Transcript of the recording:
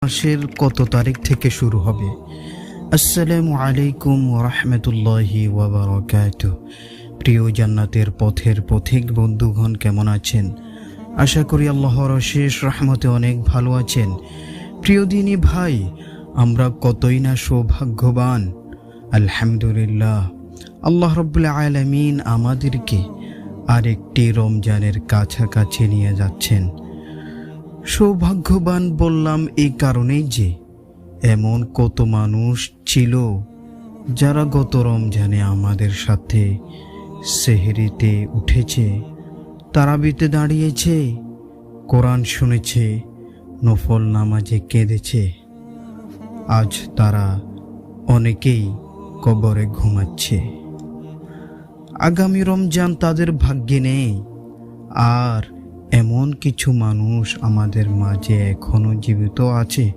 মাসের কত তারিখ থেকে শুরু হবে? আসসালামু আলাইকুম ওয়া রাহমাতুল্লাহি ওয়া বারাকাতুহু। প্রিয় জান্নাতের পথের পথিক বন্ধুগণ, কেমন আছেন? আশা করি আল্লাহর অশেষ রহমতে অনেক ভালো আছেন। প্রিয় দিনী ভাই, আমরা কতই না সৌভাগ্যবান। আলহামদুলিল্লাহ, আল্লাহ রাব্বুল আলামিন আমাদেরকে আরেকটি রমজানের কাছাকাছি নিয়ে যাচ্ছেন। সৌভাগ্যবান বললাম এই কারণেই যে এমন কত মানুষ ছিল যারা গত রমজানে আমাদের সাথে সেহরিতে উঠেছে, তারাবিতে দাঁড়িয়েছে, কোরআন শুনেছে, নফল নামাজে কেঁদেছে। আজ তারা অনেকেই কবরে ঘুমাচ্ছে। আগামী রমজান তাদের ভাগ্যে নেই। আর এমন কিছু মানুষ আমাদের মাঝে এখনো জীবিত আছে